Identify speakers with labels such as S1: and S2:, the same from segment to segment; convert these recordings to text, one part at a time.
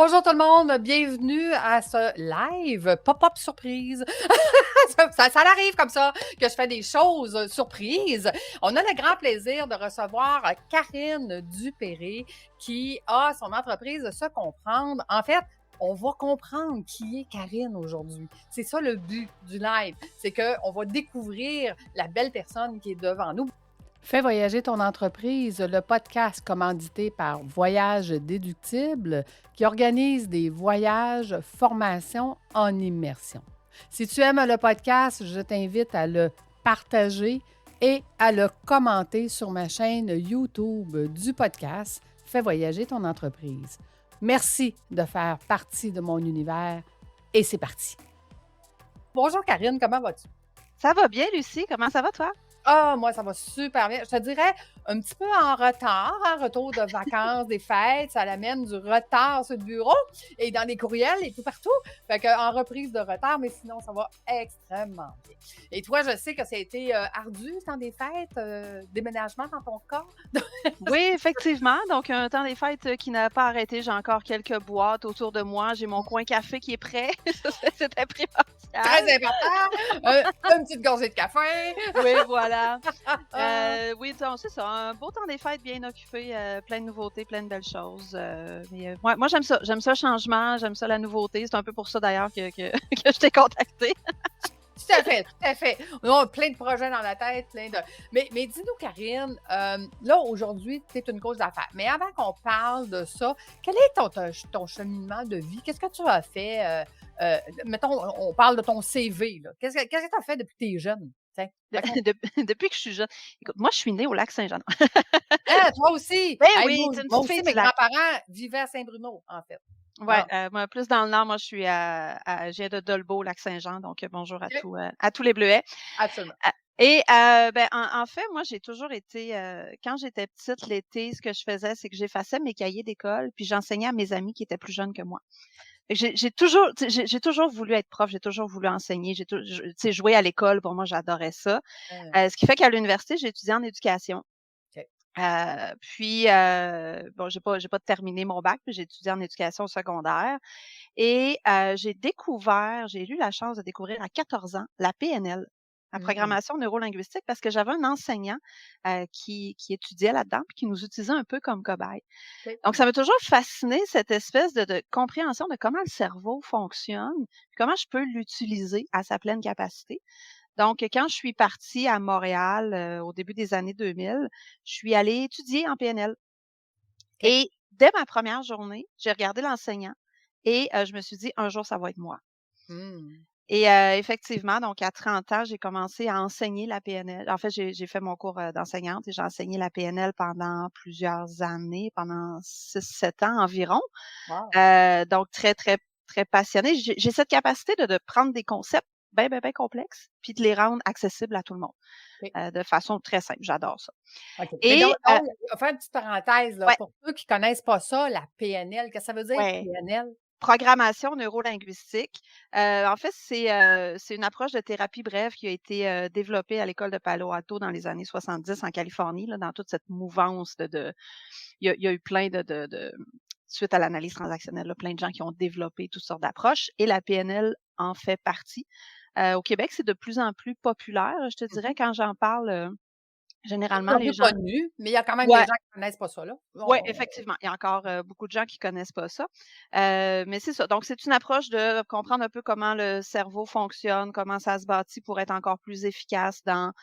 S1: Bonjour tout le monde, bienvenue à ce live pop-up surprise. Ça arrive comme ça que je fais des choses surprises. On a le grand plaisir de recevoir Karine Dupéré qui a son entreprise Se Comprendre. En fait, on va comprendre qui est Karine aujourd'hui. C'est ça le but du live, c'est qu'on va découvrir la belle personne qui est devant nous. Fais voyager ton entreprise, le podcast commandité par Voyage Déductible qui organise des voyages, formations en immersion. Si tu aimes le podcast, je t'invite à le partager et à le commenter sur ma chaîne YouTube du podcast Fais voyager ton entreprise. Merci de faire partie de mon univers et c'est parti. Bonjour Karine, comment vas-tu?
S2: Ça va bien, Lucie. Comment ça va, toi?
S1: Ah, moi, ça va super bien. Je te dirais un petit peu en retard, retour de vacances, des fêtes, ça l'amène du retard sur le bureau et dans les courriels et tout partout. Fait qu'en reprise de retard, mais sinon, ça va extrêmement bien. Et toi, je sais que ça a été ardu, ce temps des fêtes, déménagement dans ton cas.
S2: Oui, effectivement. Donc, un temps des fêtes qui n'a pas arrêté. J'ai encore quelques boîtes autour de moi. J'ai mon coin café qui est prêt. C'était primordial.
S1: Très important. Une petite gorgée de café.
S2: Oui, voilà. Oui, c'est ça. Un beau temps des fêtes bien occupé. Plein de nouveautés, plein de belles choses. Moi, j'aime ça. J'aime ça, le changement. J'aime ça, la nouveauté. C'est un peu pour ça, d'ailleurs, que je t'ai contactée.
S1: Tout à fait, tout à fait. On a plein de projets dans la tête, plein de. Mais dis-nous, Karine, là, aujourd'hui, tu es une coach d'affaires. Mais avant qu'on parle de ça, quel est ton cheminement de vie? Qu'est-ce que tu as fait? Mettons, on parle de ton CV, là. Qu'est-ce que tu as fait depuis que tu es jeune? Tiens,
S2: Depuis que je suis jeune. Écoute, moi, je suis née au Lac-Saint-Jean.
S1: Ah, toi aussi!
S2: Ben
S1: Hey,
S2: oui,
S1: moi,
S2: tu es une
S1: moi
S2: petite
S1: aussi,
S2: fille
S1: mes
S2: du lac.
S1: grands-parents vivaient à Saint-Bruno, en fait.
S2: Ouais,
S1: Ah,
S2: moi, plus dans le nord, moi, je suis je viens de Dolbeau, Lac-Saint-Jean, donc bonjour
S1: OK,
S2: à tous les Bleuets.
S1: absolument.
S2: Et en fait, moi, j'ai toujours été, quand j'étais petite, l'été, ce que je faisais, c'est que j'effaçais mes cahiers d'école, puis j'enseignais à mes amis qui étaient plus jeunes que moi. Fait que j'ai toujours, tu sais, j'ai toujours voulu être prof, j'ai toujours voulu enseigner, tu sais, jouer à l'école, pour moi, j'adorais ça.
S1: Euh,
S2: Ce qui fait qu'à l'université, j'ai étudié en éducation.
S1: OK.
S2: Puis, bon, j'ai pas terminé mon bac, puis j'ai étudié en éducation secondaire et j'ai eu la chance de découvrir à 14 ans la PNL, la
S1: Hmm.
S2: programmation neurolinguistique, parce que j'avais un enseignant, qui étudiait là-dedans, puis qui nous utilisait un peu comme cobaye.
S1: OK.
S2: Donc ça m'a toujours fasciné cette espèce de compréhension de comment le cerveau fonctionne, puis comment je peux l'utiliser à sa pleine capacité. Donc, quand je suis partie à Montréal, au début des années 2000, je suis allée étudier en PNL
S1: OK.
S2: et dès ma première journée, j'ai regardé l'enseignant et je me suis dit: «Un jour, ça va être moi».
S1: Hmm.
S2: Et effectivement, donc à 30 ans, j'ai commencé à enseigner la PNL. En fait, j'ai fait mon cours, d'enseignante et j'ai enseigné la PNL pendant plusieurs années, pendant 6-7 ans environ.
S1: Wow.
S2: Donc très, très, très passionnée. J'ai cette capacité de prendre des concepts bien complexes, puis de les rendre accessibles à tout le monde,
S1: OK.
S2: de façon très simple. J'adore ça.
S1: OK. Mais
S2: Et
S1: donc, on va faire une petite parenthèse, là.
S2: ouais,
S1: Pour ceux qui ne connaissent pas ça, la PNL, qu'est-ce que ça veut dire,
S2: ouais,
S1: PNL?
S2: programmation neurolinguistique. En fait, c'est une approche de thérapie brève qui a été, développée à l'école de Palo Alto dans les années 70 en Californie, là, dans toute cette mouvance il y a eu plein suite à l'analyse transactionnelle, là, plein de gens qui ont développé toutes sortes d'approches et la PNL en fait partie. Au Québec, c'est de plus en plus populaire, je te
S1: Mmh.
S2: dirais, quand j'en parle,
S1: C'est
S2: généralement
S1: un
S2: les
S1: peu
S2: gens
S1: connu, mais il y a quand même des
S2: ouais.
S1: gens qui ne connaissent pas ça, là.
S2: Ouais, effectivement. Il y a encore, beaucoup de gens qui connaissent pas ça. Mais c'est ça. Donc c'est une approche de comprendre un peu comment le cerveau fonctionne, comment ça se bâtit pour être encore plus efficace dans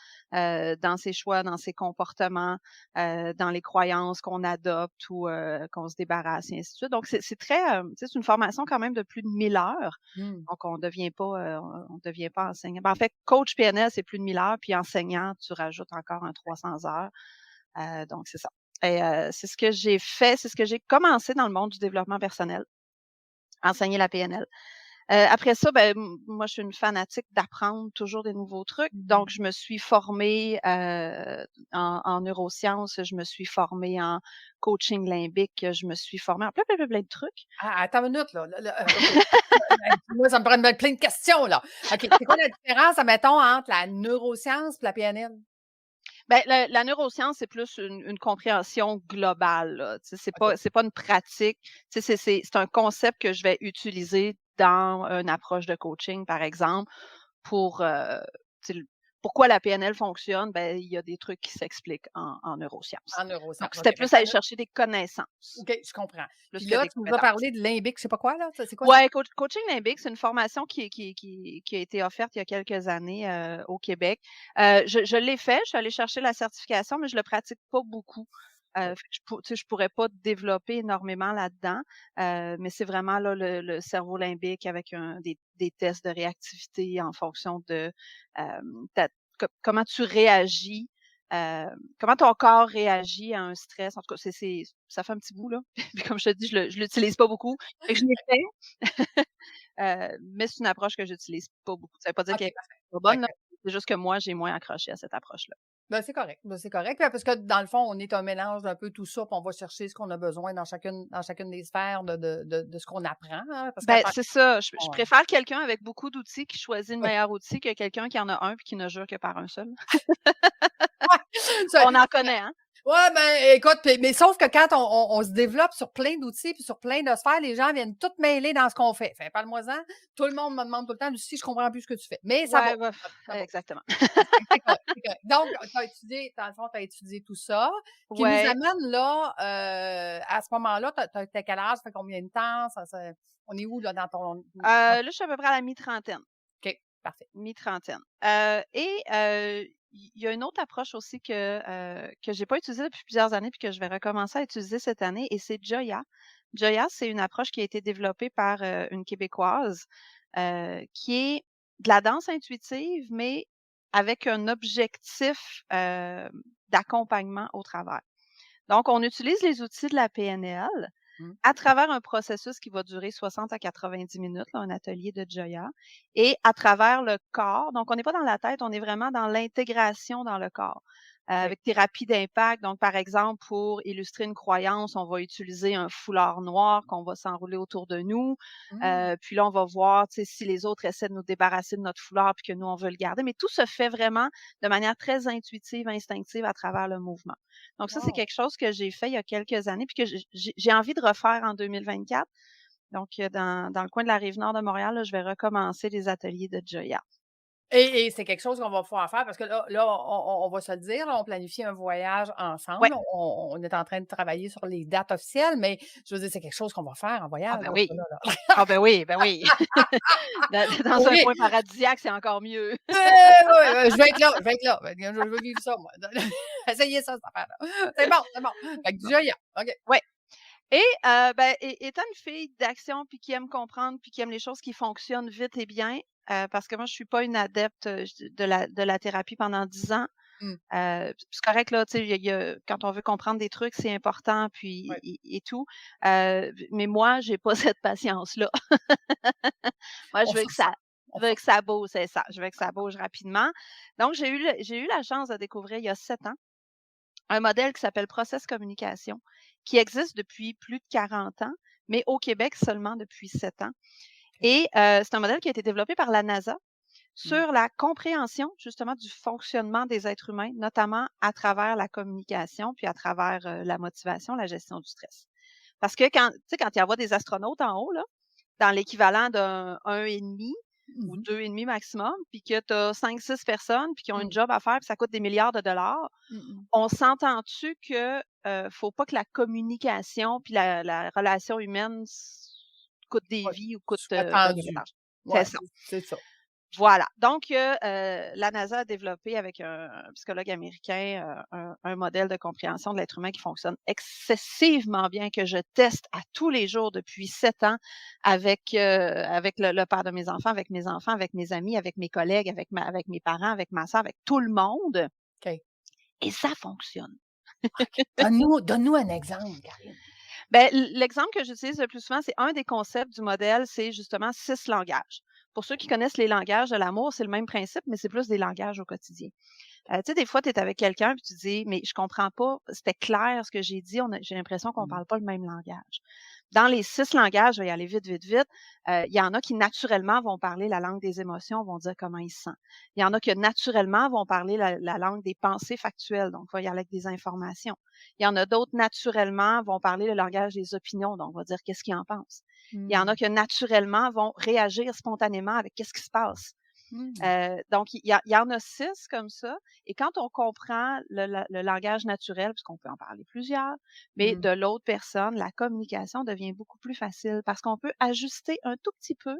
S2: ses choix, dans ses comportements, dans les croyances qu'on adopte ou, qu'on se débarrasse et ainsi de suite. Donc c'est très, tu sais, c'est une formation quand même de plus de 1000 heures.
S1: Mmh.
S2: Donc on devient pas enseignant. Ben, en fait, coach PNL, c'est plus de 1000 heures, puis enseignant, tu rajoutes encore un 300 heures. Donc c'est ça. Et c'est ce que j'ai fait, c'est ce que j'ai commencé dans le monde du développement personnel, enseigner la PNL. Après ça, moi, je suis une fanatique d'apprendre toujours des nouveaux trucs.
S1: Mmh.
S2: Donc, je me suis formée en neurosciences, je me suis formée en coaching limbique, je me suis formée en plein de trucs.
S1: Ah, attends une minute, là, OK. Moi, ça me prend plein de questions, là. OK, c'est quoi la différence, admettons, entre la neuroscience et la PNL?
S2: Ben, la neuroscience, c'est plus une compréhension globale, là. Tu sais,
S1: OK.
S2: c'est pas une pratique. Tu sais, c'est un concept que je vais utiliser dans une approche de coaching, par exemple, pour, tu sais, pourquoi la PNL fonctionne, ben, il y a des trucs qui s'expliquent en neurosciences.
S1: En
S2: Donc,
S1: neurosciences. OK.
S2: c'était
S1: Fait que
S2: plus
S1: ça
S2: aller chercher des connaissances,
S1: OK, je comprends.
S2: plus
S1: Puis
S2: que
S1: là,
S2: des
S1: tu nous as
S2: compétences.
S1: parlé de limbique, je sais pas quoi là, c'est quoi ça?
S2: Ouais, coaching limbique, c'est une formation qui a été offerte il y a quelques années, au Québec. Je l'ai fait, je suis allée chercher la certification, mais je le pratique pas beaucoup.
S1: OK.
S2: Fait que tu sais, je pourrais pas développer énormément là-dedans, mais c'est vraiment là le cerveau limbique avec des tests de réactivité en fonction de, ta comment tu réagis, comment ton corps réagit à un stress. En tout cas, ça fait un petit bout là. Puis comme je te dis, je l'utilise pas beaucoup. Fait que je l'ai fait. Mais c'est une approche que j'utilise pas beaucoup. Ça veut pas dire
S1: OK,
S2: qu'elle est
S1: parfait.
S2: pas
S1: Fait
S2: bonne, là,
S1: que
S2: c'est juste que moi, j'ai moins accroché à cette approche-là.
S1: ben, c'est correct, ben, c'est correct, parce que dans le fond, on est un mélange d'un peu tout ça, puis on va chercher ce qu'on a besoin dans chacune des sphères de ce qu'on apprend, hein, parce qu'à
S2: Ben,
S1: part
S2: c'est ça, je
S1: on
S2: préfère quelqu'un avec beaucoup d'outils qui choisit le
S1: oui,
S2: meilleur outil que quelqu'un qui en a un puis qui ne jure que par un seul.
S1: ça
S2: On en connaît, hein?
S1: ouais, ben, écoute, mais sauf que quand on se développe sur plein d'outils puis sur plein de sphères, les gens viennent tout mêler dans ce qu'on fait. Fait parle-moi-en. Tout le monde me demande tout le temps: «Lucie, je comprends plus ce que tu fais». Mais ça va,
S2: Ouais, bah,
S1: ça va.
S2: exactement.
S1: C'est correct, c'est correct. Donc, tu as étudié, dans le fond, tu as étudié tout ça, qui nous
S2: Ouais,
S1: amène là, à ce moment-là, tu as quel âge? Ça fait combien de temps? On est où là dans ton
S2: là, je suis à peu près à la mi-trentaine.
S1: OK, parfait.
S2: Mi-trentaine. Et il y a une autre approche aussi que j'ai pas utilisée depuis plusieurs années puis que je vais recommencer à utiliser cette année et c'est Joya. Joya, c'est une approche qui a été développée par, une Québécoise, qui est de la danse intuitive, mais avec un objectif, d'accompagnement au travers. Donc on utilise les outils de la PNL
S1: Mmh.
S2: à travers un processus qui va durer 60 à 90 minutes, là, un atelier de Joya, et à travers le corps. Donc, on n'est pas dans la tête, on est vraiment dans l'intégration dans le corps.
S1: OK.
S2: Avec thérapie d'impact. Donc, par exemple, pour illustrer une croyance, on va utiliser un foulard noir qu'on va s'enrouler autour de nous.
S1: Mmh.
S2: Puis là, on va voir, tu sais, si les autres essaient de nous débarrasser de notre foulard puis que nous, on veut le garder. Mais tout se fait vraiment de manière très intuitive, instinctive à travers le mouvement. Donc ça, c'est
S1: Wow!
S2: quelque chose que j'ai fait il y a quelques années puis que j'ai envie de refaire en 2024. Donc, dans le coin de la Rive-Nord de Montréal, là, je vais recommencer les ateliers de Joya.
S1: Et c'est quelque chose qu'on va pouvoir faire parce que là, on va se le dire, là, on planifie un voyage
S2: Ouais.
S1: ensemble. On est en train de travailler sur les dates officielles, mais je veux dire, c'est quelque chose qu'on va faire en
S2: Ah
S1: voyage,
S2: ben
S1: là,
S2: oui.
S1: ça, là.
S2: Ah ben oui, ben oui. Dans un
S1: Oui,
S2: coin paradisiaque, c'est encore mieux.
S1: ouais, ouais, je vais être là, je vais être là. Je veux vivre ça, moi. Essayez ça, cette affaire-là. C'est bon, c'est bon. Fait que du joyeux. OK.
S2: Ouais. Et ben, étant une fille d'action, puis qui aime comprendre, puis qui aime les choses qui fonctionnent vite et bien, parce que moi, je suis pas une adepte, de la thérapie pendant 10 ans.
S1: Mmh.
S2: C'est correct là, tu sais, quand on veut comprendre des trucs, c'est important, puis
S1: Ouais.
S2: et tout. Mais moi, j'ai pas cette patience-là. Moi,
S1: On force ça. On
S2: je veux
S1: force
S2: que ça bouge, c'est ça. Je veux que ça bouge rapidement. Donc, j'ai eu la chance de découvrir il y a 7 ans un modèle qui s'appelle Process Communication, qui existe depuis plus de 40 ans, mais au Québec seulement depuis 7 ans.
S1: OK.
S2: Et c'est un modèle qui a été développé par la NASA
S1: Mmh.
S2: sur la compréhension justement du fonctionnement des êtres humains, notamment à travers la communication, puis à travers la motivation, la gestion du stress. Parce que quand, tu sais, quand il y a des astronautes en haut, là, dans l'équivalent d'un 1,5
S1: Mmh
S2: ou
S1: mh.
S2: 2,5 maximum, puis que tu as 5-6 personnes, puis qui ont une
S1: Mmh.
S2: job à faire, puis ça coûte des milliards de dollars,
S1: Mmh mh.
S2: on s'entend-tu que, faut pas que la communication puis la relation humaine coûte des
S1: Ouais.
S2: vies ou coûte,
S1: Soit
S2: ben, bien
S1: tendu.
S2: davantage? C'est
S1: Ouais,
S2: ça.
S1: c'est ça.
S2: Voilà. Donc, la NASA a développé avec un psychologue américain, un modèle de compréhension de l'être humain qui fonctionne excessivement bien, que je teste à tous les jours depuis 7 ans avec le père de mes enfants, avec mes amis, avec mes collègues, avec mes parents, avec ma sœur, avec tout le monde
S1: OK.
S2: et ça fonctionne.
S1: Donne-nous un exemple, Karine.
S2: Ben, l'exemple que j'utilise le plus souvent, c'est un des concepts du modèle, c'est justement 6 langages. pour ceux qui connaissent les langages de l'amour, c'est le même principe, mais c'est plus des langages au quotidien. Tu sais, des fois, tu es avec quelqu'un puis tu dis: «Mais je comprends pas, c'était clair ce que j'ai dit, j'ai l'impression qu'on
S1: Mmh.
S2: parle pas le même langage». Dans les 6 langages, je vais y aller vite, vite, vite, il y en a qui naturellement vont parler la langue des émotions, vont dire comment ils se sentent. Il y en a qui naturellement vont parler la langue des pensées factuelles, donc va y aller avec des informations. Il y en a d'autres naturellement vont parler le langage des opinions, donc va dire qu'est-ce qu'ils en pensent. Il y en a
S1: Mmh.
S2: qui naturellement vont réagir spontanément avec qu'est-ce qui se passe.
S1: Mmh.
S2: Donc il y en a 6 comme ça et quand on comprend le langage naturel, puisqu'on peut en parler plusieurs, mais
S1: Mmh.
S2: de l'autre personne, la communication devient beaucoup plus facile parce qu'on peut ajuster un tout petit peu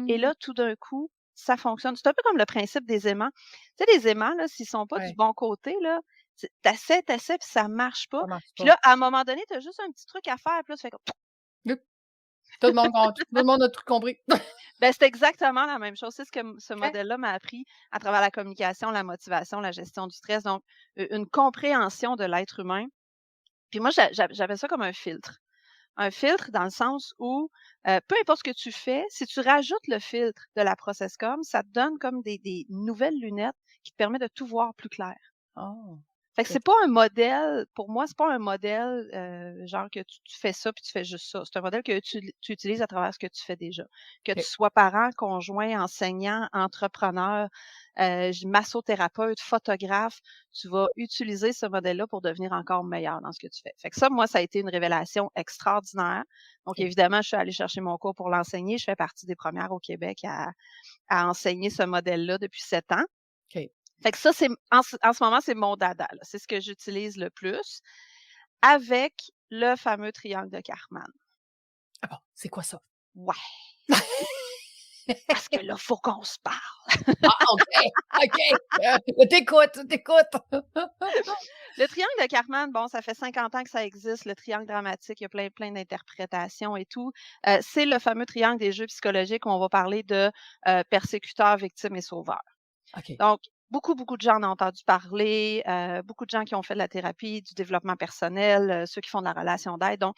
S2: et
S1: Mmh.
S2: là, tout d'un coup, ça fonctionne. C'est un peu comme le principe des aimants. Tu sais, les aimants, là, s'ils sont pas du
S1: Ouais,
S2: bon côté, là, tu essaies, puis ça marche pas.
S1: ça marche
S2: Puis
S1: pas.
S2: là, à un moment donné, tu as juste un petit truc à faire, puis là, tu fais comme
S1: Yup, tout le monde a tout compris.
S2: ben, c'est exactement la même chose. C'est ce que ce
S1: OK.
S2: modèle-là m'a appris à travers la communication, la motivation, la gestion du stress. Donc, une compréhension de l'être humain. Puis moi, j'appelle ça comme un filtre. Un filtre dans le sens où, peu importe ce que tu fais, si tu rajoutes le filtre de la Processcom, ça te donne comme des nouvelles lunettes qui te permettent de tout voir plus clair.
S1: Oh,
S2: Fait que c'est
S1: OK.
S2: pas un modèle pour moi, c'est pas un modèle, genre que tu fais ça puis tu fais juste ça. C'est un modèle que tu utilises à travers ce que tu fais déjà. Que tu
S1: OK.
S2: sois parent, conjoint, enseignant, entrepreneur, massothérapeute, photographe, tu vas utiliser ce modèle-là pour devenir encore meilleur dans ce que tu fais. Fait que ça, moi, ça a été une révélation extraordinaire. Donc
S1: OK.
S2: évidemment, je suis allée chercher mon cours pour l'enseigner. Je fais partie des premières au Québec à enseigner ce modèle-là depuis 7 ans.
S1: OK.
S2: Fait que ça, c'est en ce moment, c'est mon dada, là. C'est ce que j'utilise le plus avec le fameux triangle de Karman.
S1: Ah bon, c'est quoi ça?
S2: Ouais, parce que là, faut qu'on se parle.
S1: Ah OK, OK, je t'écoute.
S2: Le triangle de Karman, bon, ça fait 50 ans que ça existe, le triangle dramatique, il y a plein, plein d'interprétations et tout. C'est le fameux triangle des jeux psychologiques où on va parler de, persécuteur, victime et sauveur.
S1: OK.
S2: Donc, beaucoup, beaucoup de gens en ont entendu parler, beaucoup de gens qui ont fait de la thérapie, du développement personnel, ceux qui font de la relation d'aide. Donc,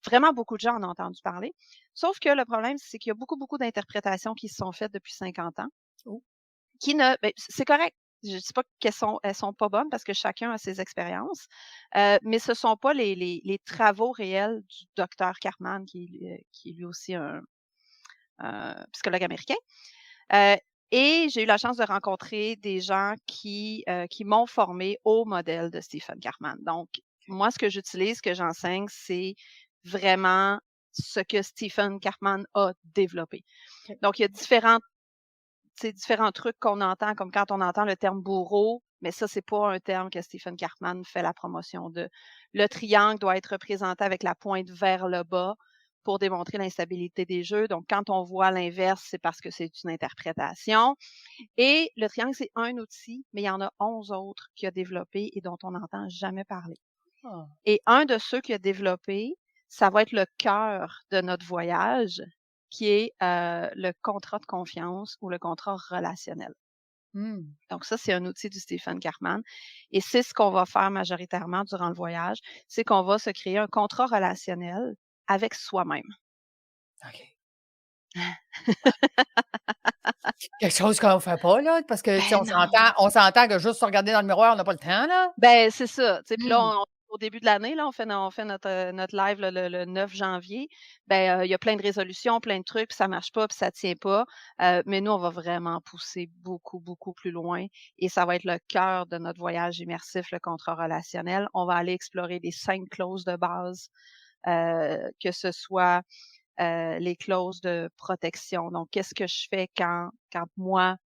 S2: vraiment beaucoup de gens en ont entendu parler. Sauf que le problème, c'est qu'il y a beaucoup, beaucoup d'interprétations qui se sont faites depuis 50 ans,
S1: Oh,
S2: qui ne, ben, c'est correct. Je ne dis pas elles sont pas bonnes parce que chacun a ses expériences, mais ce sont pas les travaux réels du docteur Carman, qui est lui aussi un psychologue américain. Heu et j'ai eu la chance de rencontrer des gens qui m'ont formée au modèle de Stephen Karman. Donc, moi, ce que j'utilise, ce que j'enseigne, c'est vraiment ce que Stephen Karman a développé.
S1: OK.
S2: Donc, il y a différents trucs qu'on entend, comme quand on entend le terme bourreau, mais ça, c'est pas un terme que Stephen Karman fait la promotion de. Le triangle doit être représenté avec la pointe vers le bas pour démontrer l'instabilité des jeux. Donc, quand on voit l'inverse, c'est parce que c'est une interprétation. Et le triangle, c'est un outil, mais il y en a 11 autres qu'il a développé et dont on n'entend jamais parler.
S1: Ah.
S2: Et un de ceux qu'il a développé, ça va être le cœur de notre voyage, qui est le contrat de confiance ou le contrat relationnel.
S1: Mmh.
S2: Donc ça, c'est un outil du Stephen Karman. Et c'est ce qu'on va faire majoritairement durant le voyage, c'est qu'on va se créer un contrat relationnel avec soi-même.
S1: OK. Quelque chose qu'on fait pas là, parce que, tu sais,
S2: Ben non!
S1: on s'entend que juste se regarder dans le miroir, on n'a pas le temps là.
S2: Ben, c'est ça, tu sais, puis là,
S1: Mmh.
S2: au début de l'année, là, on fait notre live là, le 9 janvier. Ben, il y a plein de résolutions, plein de trucs, puis ça marche pas, puis ça tient pas. Mais nous, on va vraiment pousser beaucoup, beaucoup plus loin et ça va être le cœur de notre voyage immersif, le contrat relationnel. On va aller explorer les 5 clauses de base, que ce soit, les clauses de protection. Donc, qu'est-ce que je fais quand moi,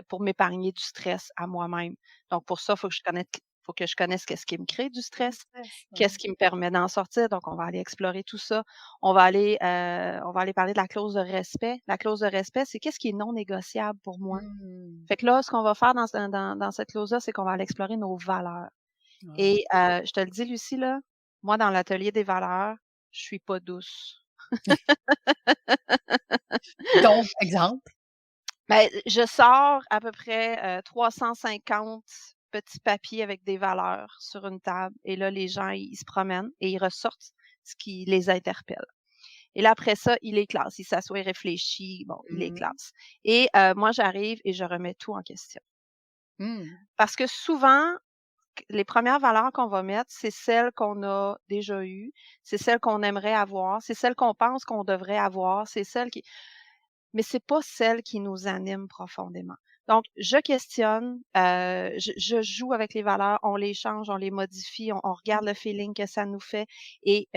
S2: pour m'épargner du stress à moi-même? Donc pour ça, faut que je connaisse qu'est-ce qui me crée du
S1: Du
S2: stress,
S1: stress,
S2: qu'est-ce
S1: ouais.
S2: qui me permet d'en sortir. Donc on va aller explorer tout ça. On va aller parler de la clause de respect. La clause de respect, c'est qu'est-ce qui est non négociable pour moi?
S1: Mmh.
S2: Fait que là, ce qu'on va faire dans cette clause-là, c'est qu'on va aller explorer nos valeurs.
S1: Ah.
S2: Et je te le dis, Lucie, là, moi, dans l'atelier des valeurs, je suis pas douce.
S1: Donc, exemple?
S2: Ben, je sors à peu près, 350 petits papiers avec des valeurs sur une table et là, les gens, ils se promènent et ils ressortent ce qui les interpelle. Et là, après ça, il les classe. Il s'assoit, il réfléchit, bon, il les
S1: Mmh.
S2: classe. Et moi, j'arrive et je remets tout en question.
S1: Mmh.
S2: Parce que souvent, les premières valeurs qu'on va mettre, c'est celles qu'on a déjà eues, c'est celles qu'on aimerait avoir, c'est celles qu'on pense qu'on devrait avoir, c'est celles qui mais c'est pas celles qui nous animent profondément. Donc, je questionne, je joue avec les valeurs, on les change, on les modifie, on regarde le feeling que ça nous fait et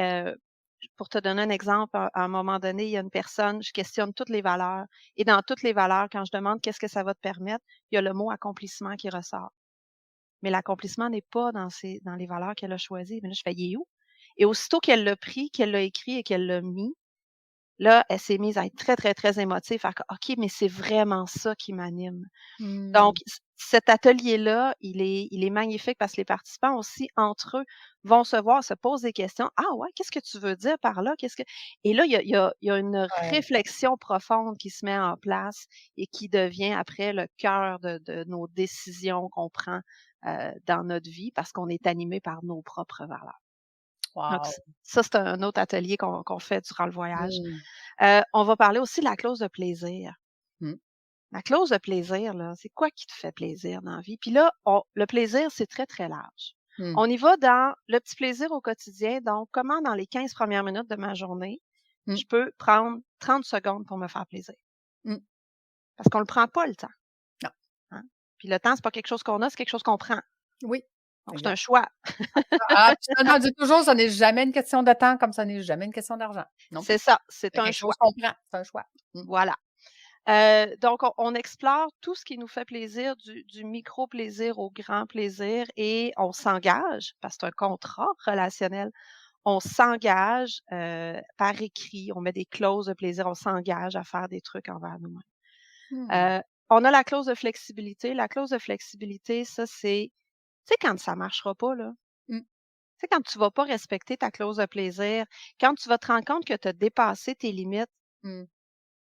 S2: pour te donner un exemple, à un moment donné, il y a une personne, je questionne toutes les valeurs et dans toutes les valeurs, quand je demande: «Qu'est-ce que ça va te permettre?» il y a le mot accomplissement qui ressort. Mais l'accomplissement n'est pas dans les valeurs qu'elle a choisies. Mais là, je fais: «Il est où?» Et aussitôt qu'elle l'a pris, qu'elle l'a écrit et qu'elle l'a mis, là, elle s'est mise à être très, très, très émotive, faire que: «OK, mais c'est vraiment ça qui m'anime». Donc
S1: Mmh.
S2: cet atelier-là, il est magnifique parce que les participants aussi, entre eux, vont se voir, se posent des questions. «Ah ouais, qu'est-ce que tu veux dire par là? Qu'est-ce que» et là, il y a une
S1: Ouais.
S2: réflexion profonde qui se met en place et qui devient après le cœur de nos décisions qu'on prend, dans notre vie parce qu'on est animé par nos propres valeurs. Donc
S1: Wow!
S2: ça, c'est un autre atelier qu'on fait durant le voyage.
S1: Mmh.
S2: On va parler aussi de la clause de plaisir.
S1: Mmh.
S2: La clause de plaisir, là, c'est quoi qui te fait plaisir dans la vie? Puis là, le plaisir, c'est très, très large.
S1: Mmh.
S2: On y va dans le petit plaisir au quotidien. Donc, comment dans les 15 premières minutes de ma journée,
S1: Mmh.
S2: je peux prendre 30 secondes pour me faire plaisir?
S1: Mmh.
S2: Parce qu'on ne le prend pas le temps.
S1: Non.
S2: Hein? Puis le temps, c'est pas quelque chose qu'on a, c'est quelque chose qu'on prend.
S1: Oui,
S2: Donc, c'est un
S1: exact.
S2: choix.
S1: Absolument, on dit toujours: «Ça n'est jamais une question de temps comme ça n'est jamais une question d'argent». Non
S2: C'est
S1: plus.
S2: ça, c'est
S1: C'est
S2: un
S1: quelque chose
S2: choix.
S1: qu'on prend, c'est un choix. Mmh.
S2: Voilà. Donc on explore tout ce qui nous fait plaisir, du micro plaisir au grand plaisir et on s'engage, parce que c'est un contrat relationnel, on s'engage, par écrit, on met des clauses de plaisir, on s'engage à faire des trucs envers nous-mêmes.
S1: Mmh.
S2: On a la clause de flexibilité. La clause de flexibilité, ça c'est tu sais quand ça marchera pas là,
S1: Mmh.
S2: tu sais quand tu vas pas respecter ta clause de plaisir, quand tu vas te rendre compte que tu as dépassé tes limites,
S1: Mmh.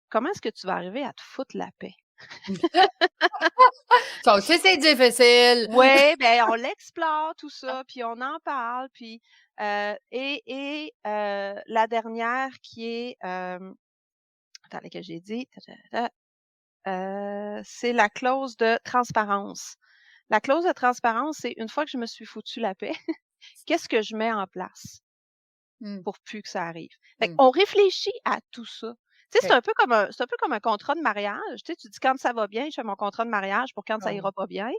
S2: comment est-ce que tu vas arriver à te foutre la paix?
S1: Ça aussi, c'est difficile.
S2: Ouais, ben, on l'explore tout ça, puis on en parle, puis, la dernière qui est, attends, laquelle j'ai dit? C'est la clause de transparence. La clause de transparence, c'est une fois que je me suis foutu la paix, qu'est-ce que je mets en place
S1: Mmh.
S2: pour plus que ça arrive? Fait
S1: Mmh.
S2: qu'on réfléchit à tout ça. Tu sais,
S1: OK.
S2: c'est un peu comme un contrat de mariage. Tu sais, tu dis: «Quand ça va bien, je fais mon contrat de mariage pour quand ça
S1: Ouais,
S2: ira pas bien».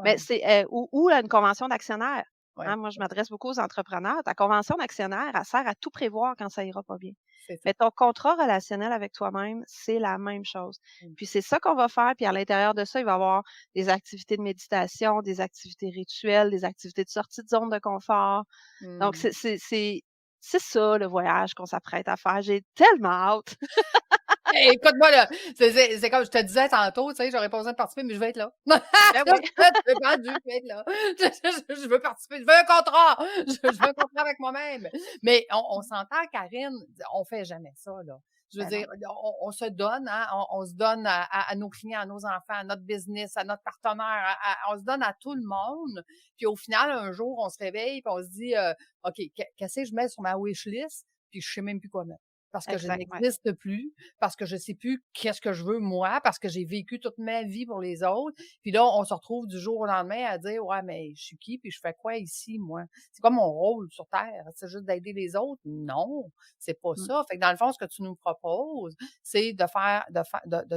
S2: Mais
S1: ouais,
S2: c'est, ou une convention d'actionnaire.
S1: ouais,
S2: Hein, moi, je m'adresse beaucoup aux entrepreneurs. Ta convention d'actionnaire, elle sert à tout prévoir quand ça ira pas bien.
S1: c'est ça.
S2: Mais ton contrat relationnel avec toi-même, c'est la même chose.
S1: Mmh.
S2: Puis c'est ça qu'on va faire, puis à l'intérieur de ça, il va y avoir des activités de méditation, des activités rituelles, des activités de sortie de zone de confort. Donc
S1: Mmh.
S2: c'est ça le voyage qu'on s'apprête à faire. J'ai tellement hâte.
S1: Écoute-moi, là, c'est comme je te disais tantôt, tu sais, j'aurais pas besoin de participer, mais je vais être là.
S2: Ben oui.
S1: Je suis rendue, je vais être là. Je veux participer, je veux un contrat! Je veux un contrat avec moi-même. Mais on s'entend, Karine, on fait jamais ça, là. Je veux
S2: Ben
S1: dire,
S2: non.
S1: on se donne, hein, on se donne à nos clients, à nos enfants, à notre business, à notre partenaire, on se donne à tout le monde. Puis au final, un jour, on se réveille, puis on se dit, OK, qu'est-ce que je mets sur ma wish list? Puis je sais même plus quoi mettre. Parce que je
S2: Exact, ouais.
S1: n'existe plus, parce que je sais plus qu'est-ce que je veux moi, parce que j'ai vécu toute ma vie pour les autres. Puis là, on se retrouve du jour au lendemain à dire: «Ouais, mais je suis qui? Puis je fais quoi ici, moi? C'est quoi mon rôle sur terre? C'est juste d'aider les autres?» Non, c'est pas
S2: Mmh.
S1: ça. Fait que dans le fond, ce que tu nous proposes, c'est de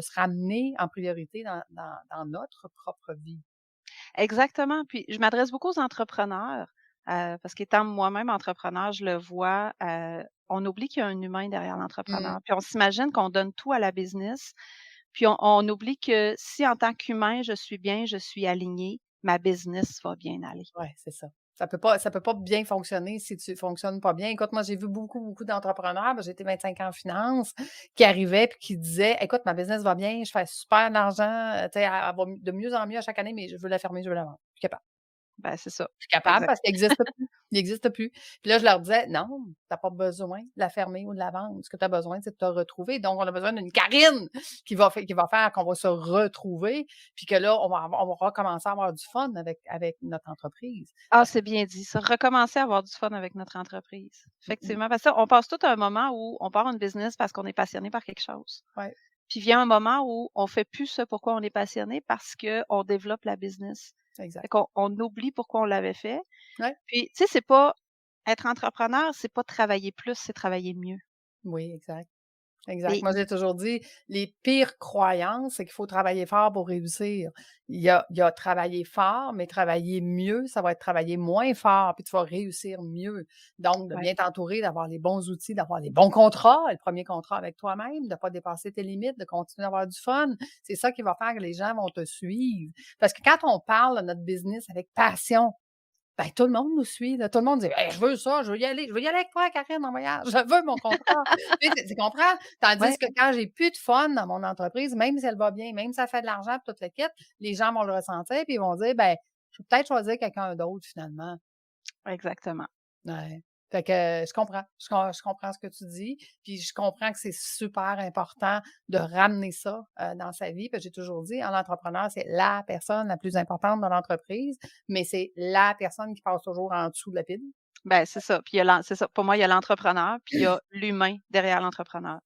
S1: se ramener en priorité dans notre propre vie.
S2: Exactement, puis je m'adresse beaucoup aux entrepreneurs, parce qu'étant moi-même entrepreneur, je le vois, on oublie qu'il y a un humain derrière l'entrepreneur,
S1: Mmh.
S2: puis on s'imagine qu'on donne tout à la business, puis on oublie que si en tant qu'humain, je suis bien, je suis aligné, ma business va bien aller.
S1: Ouais, c'est ça. Ça peut pas bien fonctionner si tu fonctionnes pas bien. Écoute, moi, j'ai vu beaucoup, beaucoup d'entrepreneurs, ben, j'ai été 25 ans en finance, qui arrivaient puis qui disaient: «Écoute, ma business va bien, je fais super d'argent, tu sais, elle va de mieux en mieux à chaque année, mais je veux la fermer, je veux la vendre. Je suis plus capable».
S2: Ben, c'est ça.
S1: Je suis capable
S2: Exact.
S1: parce qu'il n'existe plus. Il n'existe plus. Puis là, je leur disais: «Non, tu n'as pas besoin de la fermer ou de la vendre. Ce que tu as besoin, c'est de te retrouver. Donc, on a besoin d'une Karine qui va faire qu'on va se retrouver, puis que là, on va recommencer à avoir du fun avec notre entreprise».
S2: Ah,
S1: Parce que
S2: c'est bien dit ça. Recommencer à avoir du fun avec notre entreprise.
S1: mmh mh.
S2: Effectivement, parce qu'on passe tout un moment où on part une business parce qu'on est passionné par quelque chose.
S1: Ouais,
S2: Puis vient un moment où on fait plus ce pourquoi on est passionné parce qu'on développe la business. Fait
S1: exact.
S2: qu'on oublie pourquoi on l'avait fait.
S1: Ouais.
S2: Puis, tu sais, c'est pas être entrepreneur, c'est pas travailler plus, c'est travailler mieux.
S1: Oui, exact. Exact.
S2: Et
S1: Moi, j'ai toujours dit, les pires croyances, c'est qu'il faut travailler fort pour réussir. Il y a travailler fort, mais travailler mieux, ça va être travailler moins fort, puis tu vas réussir mieux. Donc, de
S2: ouais,
S1: bien t'entourer, d'avoir les bons outils, d'avoir les bons contrats, le premier contrat avec toi-même, de ne pas dépasser tes limites, de continuer d'avoir du fun. C'est ça qui va faire que les gens vont te suivre. Parce que quand on parle de notre business avec passion, ben, tout le monde nous suit, là. Tout le monde dit: «Hey, je veux ça, je veux y aller. Je veux y aller avec toi, Karine, en voyage. Je veux mon contrat». Tu comprends?
S2: ouais,
S1: Tandis que quand j'ai plus de fun dans mon entreprise, même si elle va bien, même si ça fait de l'argent puis tout le kit, les gens vont le ressentir puis ils vont dire: «Ben, je vais peut-être choisir quelqu'un d'autre finalement».
S2: exactement.
S1: Ouais. Fait que je comprends ce que tu dis, puis je comprends que c'est super important de ramener ça, dans sa vie. Puis j'ai toujours dit, un entrepreneur, c'est la personne la plus importante dans l'entreprise, mais c'est la personne qui passe toujours en dessous de la pile.
S2: Ben, c'est ça. Puis il y a c'est ça. Pour moi, il y a l'entrepreneur, puis il y a l'humain derrière l'entrepreneur.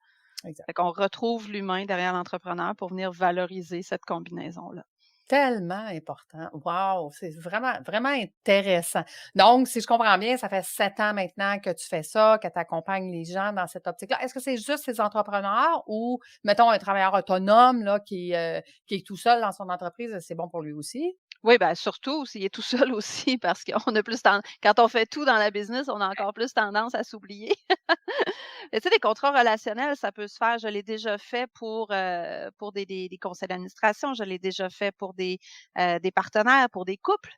S1: Exact.
S2: Fait qu'on retrouve l'humain derrière l'entrepreneur pour venir valoriser cette combinaison-là.
S1: Tellement important. Wow, c'est vraiment, vraiment intéressant. Donc, si je comprends bien, ça fait 7 ans maintenant que tu fais ça, que tu accompagnes les gens dans cette optique-là. Est-ce que c'est juste ces entrepreneurs ou, mettons, un travailleur autonome là, qui est tout seul dans son entreprise, c'est bon pour lui aussi?
S2: Oui, ben, surtout s'il est tout seul aussi parce qu'on a plus quand on fait tout dans la business, on a encore plus tendance à s'oublier. Mais tu sais, des contrats relationnels, ça peut se faire. Je l'ai déjà fait pour des conseils d'administration, je l'ai déjà fait pour des partenaires, pour des couples.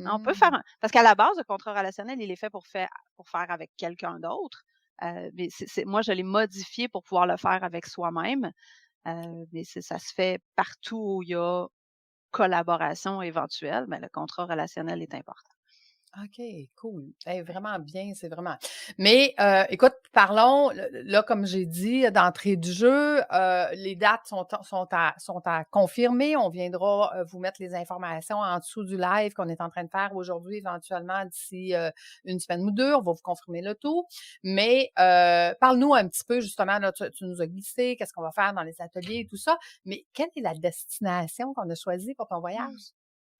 S2: On peut faire
S1: Mmh.
S2: parce qu'à la base, le contrat relationnel, il est fait pour faire avec quelqu'un d'autre. Mais moi, je l'ai modifié pour pouvoir le faire avec soi-même. Mais ça se fait partout où il y a collaboration éventuelle, mais le contrat relationnel est important.
S1: OK, cool. Hey, vraiment bien, c'est vraiment mais écoute, parlons, là, comme j'ai dit d'entrée de jeu, les dates sont à confirmer. On viendra, vous mettre les informations en dessous du live qu'on est en train de faire aujourd'hui, éventuellement d'ici, une semaine ou 2. On va vous confirmer le tout. Mais, parle-nous un petit peu justement, là, tu nous as glissé, qu'est-ce qu'on va faire dans les ateliers et tout ça, mais quelle est la destination qu'on a choisie pour ton voyage?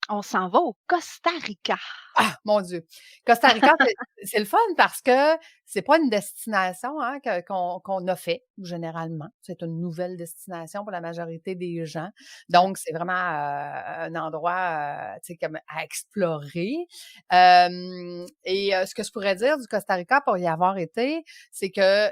S2: On s'en va au Costa Rica.
S1: Ah, mon Dieu! Costa Rica, c'est le fun parce que c'est pas une destination, hein, qu'on a fait généralement. C'est une nouvelle destination pour la majorité des gens.
S2: Ouais.
S1: Donc, c'est vraiment, un endroit, tu sais, comme à explorer. Ce que je pourrais dire du Costa Rica pour y avoir été, c'est que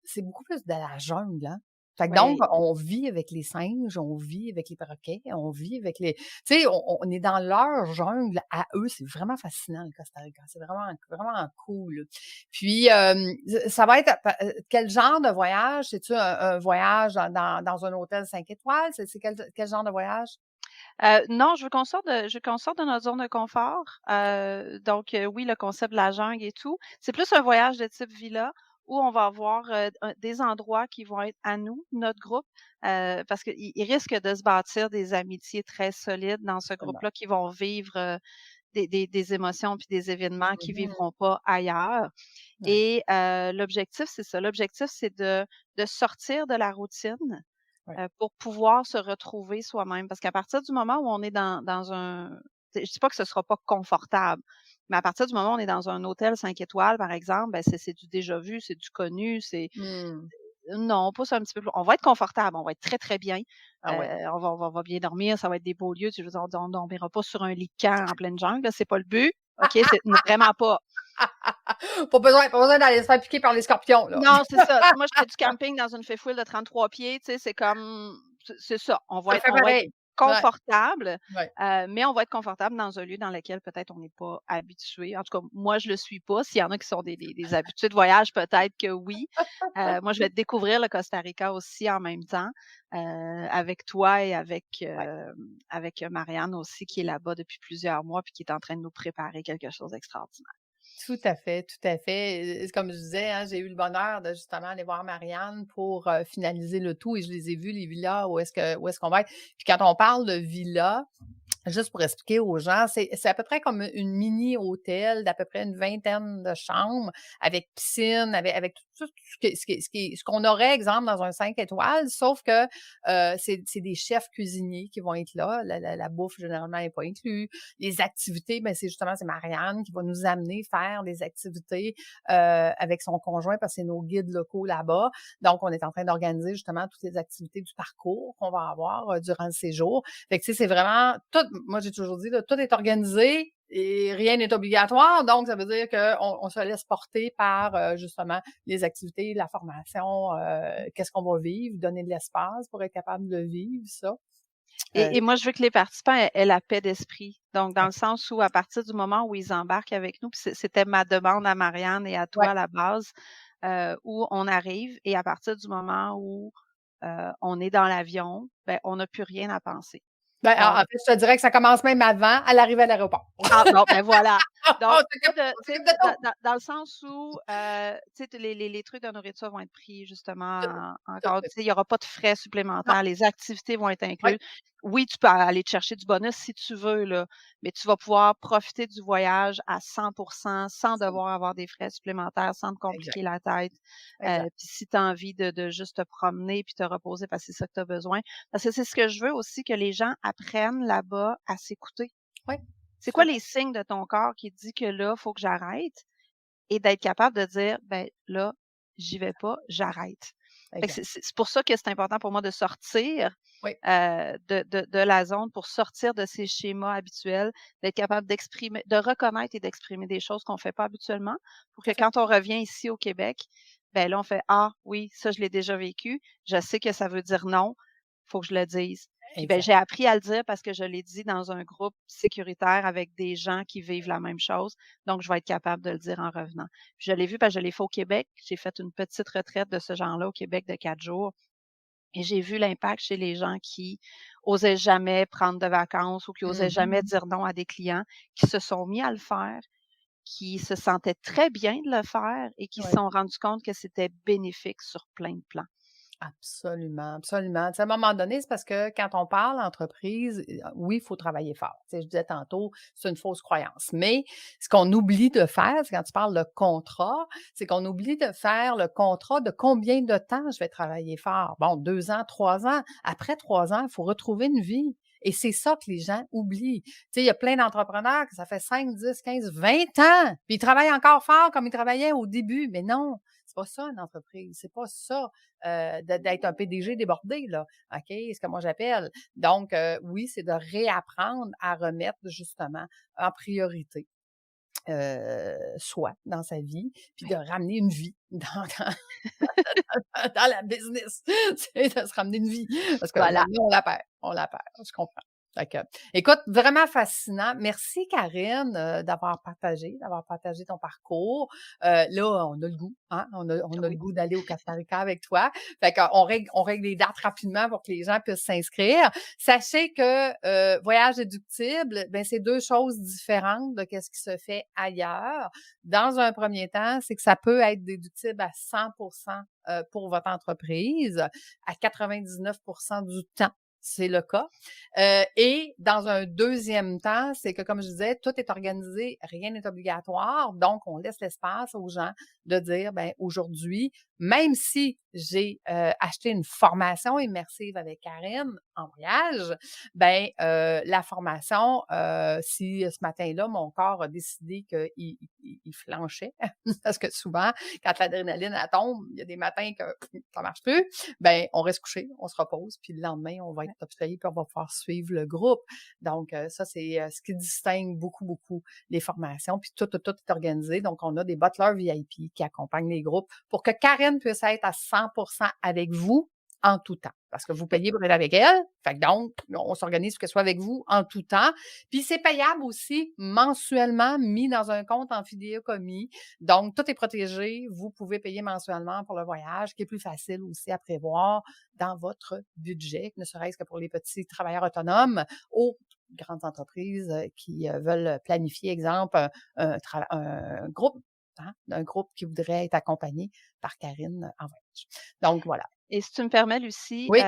S1: c'est beaucoup plus de la jungle, hein. Fait que donc,
S2: Ouais.
S1: on vit avec les singes, on vit avec les perroquets, on vit avec les tu sais, on est dans leur jungle à eux. C'est vraiment fascinant, le Costa Rica. C'est vraiment, vraiment cool. Puis, ça va être quel genre de voyage? C'est-tu un voyage dans un hôtel 5 étoiles? C'est quel genre de voyage?
S2: Non, je veux qu'on sorte de notre zone de confort. Donc, oui, le concept de la jungle et tout. C'est plus un voyage de type villa où on va avoir, des endroits qui vont être à nous, notre groupe, parce qu'il risque de se bâtir des amitiés très solides dans ce
S1: Absolument.
S2: groupe-là qui vont vivre, des émotions puis des événements qu'ils
S1: Mmh.
S2: vivront pas ailleurs.
S1: Ouais,
S2: Et l'objectif, c'est ça. L'objectif, c'est de sortir de la routine,
S1: ouais.
S2: pour pouvoir se retrouver soi-même. Parce qu'à partir du moment où on est dans un je dis pas que ce sera pas confortable, mais à partir du moment où on est dans un hôtel 5 étoiles, par exemple, ben, c'est du déjà vu, c'est du connu, c'est
S1: Mmh.
S2: non, on pousse un petit peu plus on va être confortable, on va être très, très bien.
S1: Ah ouais.
S2: On va bien dormir, ça va être des beaux lieux. Je veux dire, on dormira pas sur un lit de camp en pleine jungle, là, c'est pas le but. OK? C'est vraiment pas.
S1: Pas besoin d'aller se faire piquer par les scorpions, là.
S2: Non, c'est ça. Tu sais, moi, je fais du camping dans une fifouille de 33 pieds, tu sais, c'est comme c'est ça.
S1: Tu le fais pareil. Ouais,
S2: confortable,
S1: ouais.
S2: mais on va être confortable dans un lieu dans lequel peut-être on n'est pas habitué. En tout cas, moi, je le suis pas. S'il y en a qui sont des habitués de voyage, peut-être que oui. Moi, je vais découvrir le Costa Rica aussi en même temps, avec toi et
S1: Ouais.
S2: avec Marianne aussi, qui est là-bas depuis plusieurs mois puis qui est en train de nous préparer quelque chose d'extraordinaire.
S1: Tout à fait, tout à fait. Comme je disais, hein, j'ai eu le bonheur de justement aller voir Marianne pour finaliser le tout et je les ai vus, les villas, où est-ce qu'on va être. Puis quand on parle de villas, juste pour expliquer aux gens, c'est à peu près comme une mini hôtel d'à peu près une vingtaine de chambres avec piscine, avec tout ce qu'on aurait, exemple, dans un 5 étoiles, sauf que c'est des chefs cuisiniers qui vont être là. La bouffe, généralement, n'est pas inclue. Les activités, ben c'est Marianne qui va nous amener faire des activités avec son conjoint parce que c'est nos guides locaux là-bas. Donc, on est en train d'organiser justement toutes les activités du parcours qu'on va avoir durant le séjour. Fait que, tu sais, c'est vraiment tout. Moi, j'ai toujours dit, là, tout est organisé et rien n'est obligatoire. Donc, ça veut dire qu'on se laisse porter par, justement, les activités, la formation, qu'est-ce qu'on va vivre, donner de l'espace pour être capable de le vivre, ça.
S2: Et moi, je veux que les participants aient la paix d'esprit. Donc, dans
S1: Ouais.
S2: le sens où, à partir du moment où ils embarquent avec nous, puis c'était ma demande à Marianne et à toi
S1: Ouais.
S2: à la base, où on arrive et à partir du moment où on est dans l'avion, ben, on n'a plus rien à penser.
S1: Ben, en
S2: Donc,
S1: fait, je te dirais que ça commence même avant, à l'arrivée à l'aéroport.
S2: ah bon, ben voilà. Donc,
S1: On s'occupe de tout.
S2: dans le sens où, tu sais, les trucs de nourriture vont être pris
S1: Tout,
S2: justement
S1: tout,
S2: encore, tu
S1: tout.
S2: sais, il y aura pas de frais
S1: Non.
S2: supplémentaires, les activités vont être
S1: Oui,
S2: incluses. Oui, tu peux aller te chercher du bonus si tu veux, là, mais tu vas pouvoir profiter du voyage à 100 sans
S1: absolument.
S2: devoir avoir des frais supplémentaires, sans te
S1: Exact,
S2: compliquer la tête.
S1: exact.
S2: Puis si tu as envie de juste te promener puis te reposer parce que c'est ça que tu as besoin. Parce que c'est ce que je veux aussi, que les gens apprennent là-bas à s'écouter.
S1: Oui,
S2: C'est
S1: tout
S2: quoi
S1: à fait.
S2: les signes de ton corps qui dit que là, faut que j'arrête et d'être capable de dire, ben là, j'y vais pas, j'arrête. Fait que
S1: Exact.
S2: c'est pour ça que c'est important pour moi de sortir
S1: Oui,
S2: de la zone, pour sortir de ces schémas habituels, d'être capable d'exprimer, de reconnaître et d'exprimer des choses qu'on fait pas habituellement, pour
S1: tout
S2: que
S1: à fait.
S2: quand on revient ici au Québec, ben là, on fait, ah oui, ça, je l'ai déjà vécu. Je sais que ça veut dire non. Faut que je le dise. Puis ben,
S1: Exact.
S2: j'ai appris à le dire parce que je l'ai dit dans un groupe sécuritaire avec des gens qui vivent la même chose. Donc, je vais être capable de le dire en revenant. Puis je l'ai vu parce que je l'ai fait au Québec. J'ai fait une petite retraite de ce genre-là au Québec de 4 jours. Et j'ai vu l'impact chez les gens qui osaient jamais prendre de vacances ou qui osaient
S1: Mmh.
S2: jamais dire non à des clients, qui se sont mis à le faire, qui se sentaient très bien de le faire et qui se
S1: Oui.
S2: sont rendus compte que c'était bénéfique sur plein de plans.
S1: Absolument, absolument. Tu sais, à un moment donné, c'est parce que quand on parle entreprise, oui, il faut travailler fort. Tu sais, je disais tantôt, c'est une fausse croyance. Mais ce qu'on oublie de faire, c'est quand tu parles de contrat, c'est qu'on oublie de faire le contrat de combien de temps je vais travailler fort. Bon, 2 ans, 3 ans. Après 3 ans, il faut retrouver une vie. Et c'est ça que les gens oublient. Tu sais, il y a plein d'entrepreneurs que ça fait 5, 10, 15, 20 ans, puis ils travaillent encore fort comme ils travaillaient au début. Mais non, c'est pas ça une entreprise. C'est pas ça d'être un PDG débordé, là. OK? C'est ce que moi j'appelle. Donc, oui, c'est de réapprendre à remettre justement en priorité soi dans sa vie, puis de
S2: Oui.
S1: ramener une vie dans la business. Tu sais, de se ramener une vie. Parce que
S2: Voilà.
S1: maintenant, on la perd. On la perd. Je comprends. Fait que, écoute, vraiment fascinant. Merci, Karine, d'avoir partagé ton parcours. Là, on a le goût, hein? On a le
S2: Oui.
S1: goût d'aller au Costa Rica avec toi. Fait qu'on règle les dates rapidement pour que les gens puissent s'inscrire. Sachez que voyage déductible, ben c'est deux choses différentes de ce qui se fait ailleurs. Dans un premier temps, c'est que ça peut être déductible à 100 pour votre entreprise, à 99 du temps. C'est le cas. Et dans un deuxième temps, c'est que, comme je disais, tout est organisé, rien n'est obligatoire. Donc, on laisse l'espace aux gens de dire, ben aujourd'hui, même si j'ai acheté une formation immersive avec Karine en voyage, ben la formation, si ce matin-là, mon corps a décidé qu'il flanchait, parce que souvent, quand l'adrénaline elle tombe, il y a des matins que ça marche plus, ben on reste couché, on se repose, puis le lendemain, on va être top puis on va pouvoir suivre le groupe. Donc, ça, c'est ce qui distingue beaucoup, beaucoup les formations. Puis tout est organisé. Donc, on a des butlers VIP qui accompagnent les groupes pour que Karen puisse être à 100 avec vous en tout temps. parce que vous payez pour être avec elle. Fait que donc, on s'organise pour qu'elle soit avec vous en tout temps. Puis c'est payable aussi mensuellement, mis dans un compte en fidéicommis. Donc, tout est protégé. Vous pouvez payer mensuellement pour le voyage, qui est plus facile aussi à prévoir dans votre budget, ne serait-ce que pour les petits travailleurs autonomes ou grandes entreprises qui veulent planifier, exemple, un groupe, hein, un groupe qui voudrait être accompagné par Karine en voyage. Donc, voilà.
S2: Et si tu me permets, Lucie,
S1: Oui,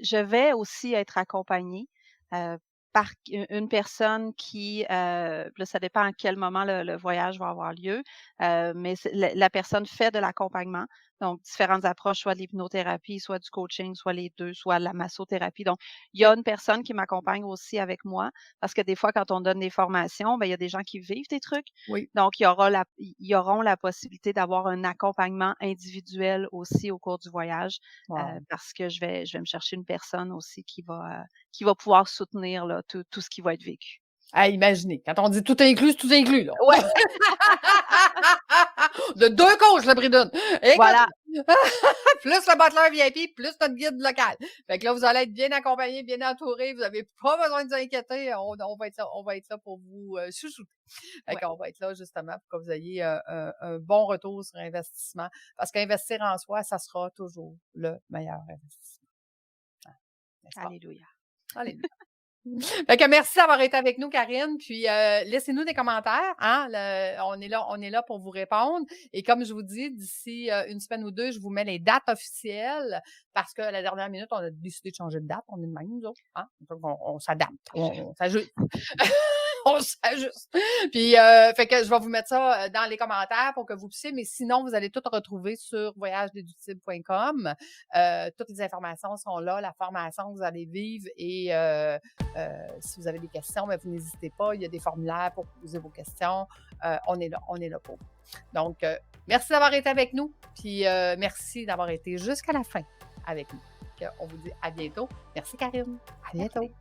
S2: je vais aussi être accompagnée, heu, par une personne qui, là, ça dépend à quel moment le voyage va avoir lieu, mais c'est la personne fait de l'accompagnement, donc différentes approches, soit de l'hypnothérapie, soit du coaching, soit les 2, soit la massothérapie. Donc il y a
S1: oui,
S2: une personne qui m'accompagne aussi avec moi, parce que des fois, quand on donne des formations, ben, il y a des gens qui vivent des trucs,
S1: oui.
S2: donc ils auront la possibilité d'avoir un accompagnement individuel aussi au cours du voyage.
S1: Wow.
S2: Parce que je vais me chercher une personne aussi qui va pouvoir soutenir là, tout ce qui va être vécu.
S1: À imaginer. Quand on dit tout inclus, c'est tout inclus, là.
S2: Ouais,
S1: De 2 coachs, le prix d'une. Écoute,
S2: voilà,
S1: plus le butler VIP, plus notre guide local. Fait que là, vous allez être bien accompagnés, bien entourés. Vous n'avez pas besoin de vous inquiéter. On va être là pour vous chouchouter. Fait
S2: ouais,
S1: qu'on va être là justement pour que vous ayez un bon retour sur investissement. Parce qu'investir en soi, ça sera toujours le meilleur investissement. Hein, n'est-ce pas?
S2: alléluia.
S1: Alléluia. Fait que merci d'avoir été avec nous, Karine. Puis laissez-nous des commentaires. Hein? On est là pour vous répondre. Et comme je vous dis, d'ici une semaine ou deux, je vous mets les dates officielles parce qu'à la dernière minute, on a décidé de changer de date. On est de même, nous autres. Hein? Donc, on s'adapte. On s'ajuste. On s'ajuste. Puis, fait que je vais vous mettre ça dans les commentaires pour que vous puissiez, mais sinon, vous allez tout retrouver sur voyagedeductible.com. Toutes les informations sont là, la formation que vous allez vivre et si vous avez des questions, bien, vous n'hésitez pas. Il y a des formulaires pour poser vos questions. On est là pour vous. Donc, merci d'avoir été avec nous. Puis, merci d'avoir été jusqu'à la fin avec nous. Donc, on vous dit à bientôt. Merci, Karine. À bientôt.
S2: Merci.